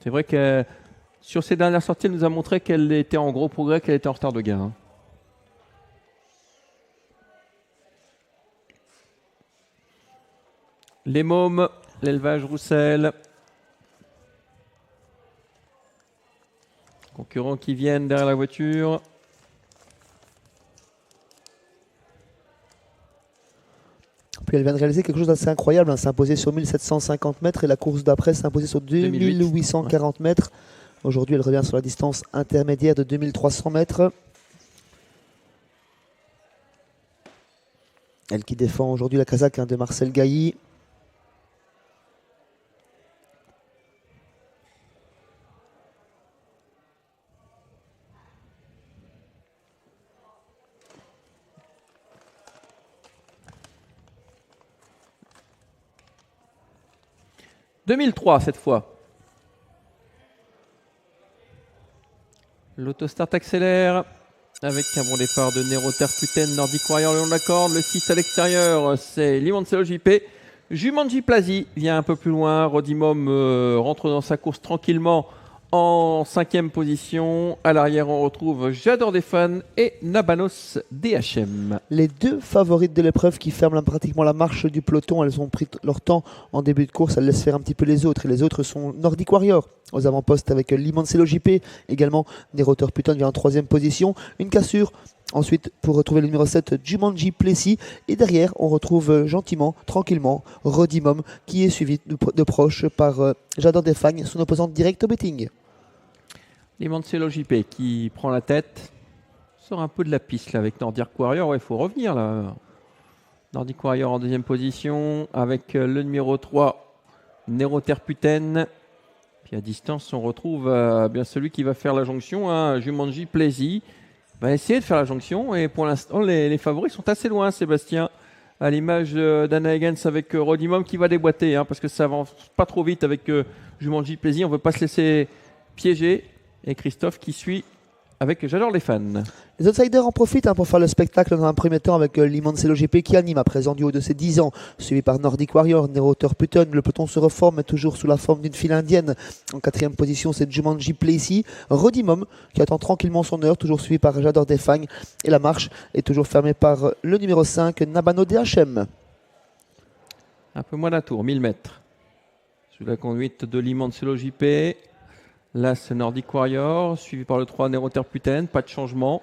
C'est vrai que sur ses dernières sorties, elle nous a montré qu'elle était en gros progrès, qu'elle était en retard de gain. Les mômes, l'élevage Roussel. Concurrents qui viennent derrière la voiture. Puis elle vient de réaliser quelque chose d'assez incroyable, hein, s'imposer sur 1750 mètres et la course d'après s'imposer sur 2840 mètres. Aujourd'hui, elle revient sur la distance intermédiaire de 2300 mètres. Elle qui défend aujourd'hui la casaque de Marcel Gailly. « 2003 cette fois. L'autostart accélère avec un bon départ de Nero Terputen, Nordic Warrior le long de la corde. Le 6 à l'extérieur, c'est Limancelo JP. Jumanji Plazy vient un peu plus loin. Rodimum rentre dans sa course tranquillement en 5e position. À l'arrière, on retrouve J'adore des fans et Nabanos DHM. Les deux favorites de l'épreuve qui ferment pratiquement la marche du peloton. Elles ont pris leur temps en début de course. Elles laissent faire un petit peu les autres. Et les autres sont Nordic Warrior aux avant-postes avec Limancelo JP. Également, Nero Terputen vient en 3e position. Une cassure. Ensuite, pour retrouver le numéro 7, Jumanji Plessis. Et derrière, on retrouve gentiment, tranquillement, Rodimum, qui est suivi de proche par J'adore des Fagnes, son opposante directe au betting. Limancelo JP qui prend la tête. Sort un peu de la piste là, avec Nordic Warrior. Ouais, il faut revenir là. Nordic Warrior en 2e position avec le numéro 3, Nero Terputen. Puis à distance, on retrouve bien celui qui va faire la jonction, hein, Jumanji Plessis. Va essayer de faire la jonction et pour l'instant les favoris sont assez loin, Sébastien, à l'image d'Anna Higgins avec Rodimum qui va déboîter, hein, parce que ça avance pas trop vite avec Jumanji Plaisir, on ne veut pas se laisser piéger, et Christophe qui suit avec J'adore les fans. Les outsiders en profitent pour faire le spectacle dans un premier temps avec Limancelo GP qui anime à présent du haut de ses 10 ans, suivi par Nordic Warrior, Nero Terputen. Le peloton se reforme toujours sous la forme d'une file indienne. En 4e position, c'est Jumanji Plessis, Rodimum qui attend tranquillement son heure, toujours suivi par J'adore des Fagnes. Et la marche est toujours fermée par le numéro 5, Nabano DHM. Un peu moins d'un tour, 1000 mètres. Sous la conduite de Limancelo JP. Là, c'est Nordic Warrior, suivi par le 3 Nero Terputen, pas de changement.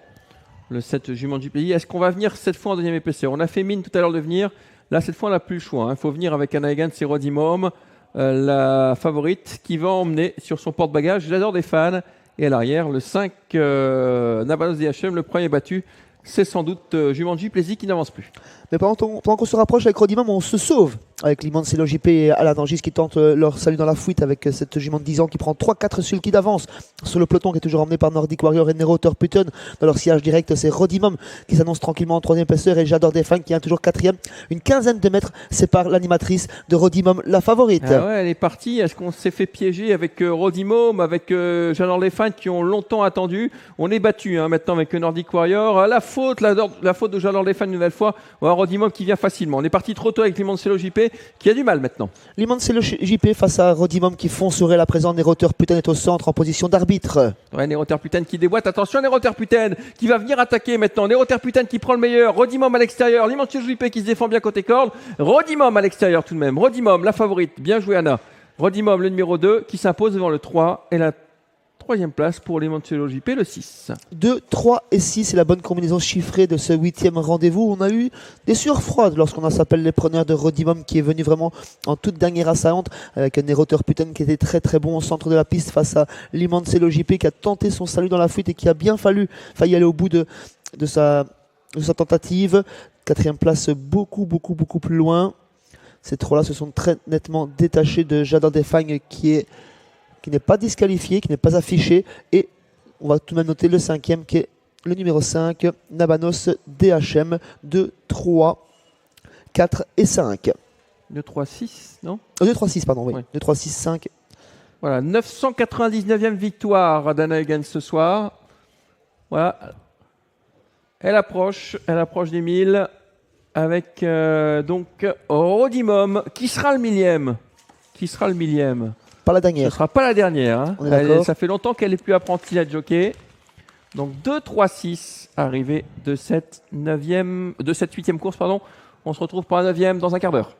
Le 7 Jumanji Plessis. Est-ce qu'on va venir cette fois en 2e épaisseur? On a fait mine tout à l'heure de venir. Là, cette fois, on n'a plus le choix. Il faut venir avec Anna Higgins et Rodimum, la favorite, qui va emmener sur son porte-bagages J'adore des fans. Et à l'arrière, le 5 Nabanos DHM, le premier battu. C'est sans doute Jumanji Plessis qui n'avance plus. Mais pendant qu'on se rapproche avec Rodimum, on se sauve avec Limancelo JP et Alain Dangis qui tentent leur salut dans la fuite avec cette jument de 10 ans qui prend 3-4 sulky d'avance sur le peloton qui est toujours emmené par Nordic Warrior et Nero Terputen. Dans leur sillage direct, c'est Rodimum qui s'annonce tranquillement en 3e épaisseur et J'adore des fans qui est toujours 4e. Une quinzaine de mètres sépare l'animatrice de Rodimum, la favorite. Ah ouais, elle est partie. Est-ce qu'on s'est fait piéger avec Rodimum, avec J'adore les fans qui ont longtemps attendu? On est battu maintenant avec Nordic Warrior. La faute de J'adore les fans une nouvelle fois. Rodimum qui vient facilement. On est parti trop tôt avec Limancelo JP qui a du mal maintenant. Limancelo JP face à Rodimum qui foncerait la présence. Nero Terputen est au centre en position d'arbitre. Ouais, Nero Terputen qui déboîte. Attention, Nero Terputen qui va venir attaquer maintenant. Nero Terputen qui prend le meilleur. Rodimum à l'extérieur. Limancelo JP qui se défend bien côté corde. Rodimum à l'extérieur tout de même. Rodimum, la favorite. Bien joué, Anna. Rodimum, le numéro 2 qui s'impose devant le 3 et la 3e place pour Limancelo JP, le 6. 2, 3 et 6, c'est la bonne combinaison chiffrée de ce 8e rendez-vous. On a eu des sueurs froides lorsqu'on s'appelle les preneurs de Rodimum qui est venu vraiment en toute dernière assaillante avec un Nero Terputen qui était très très bon au centre de la piste face à Limancelo JP qui a tenté son salut dans la fuite et qui a bien failli aller au bout de sa tentative. 4e place beaucoup plus loin. Ces trois-là se sont très nettement détachés de J'adore des Fagnes qui n'est pas disqualifié, qui n'est pas affiché. Et on va tout de même noter le 5e qui est le numéro 5, Nabanos DHM, 2, 3, 4 et 5. 2, 3, 6, non 2, 3, 6, pardon, oui. Ouais. 2, 3, 6, 5. Voilà, 999e victoire d'Anna Higgins ce soir. Voilà. Elle approche des 1000 avec donc Rodimum. Qui sera le 1000e? pas la Ce dernière. ne sera pas la dernière. Hein. On est d'accord. Ça fait longtemps qu'elle n'est plus apprentie la jockey. Donc 2, 3, 6, arrivée de cette 8e course. Pardon. On se retrouve pour la 9e dans un quart d'heure.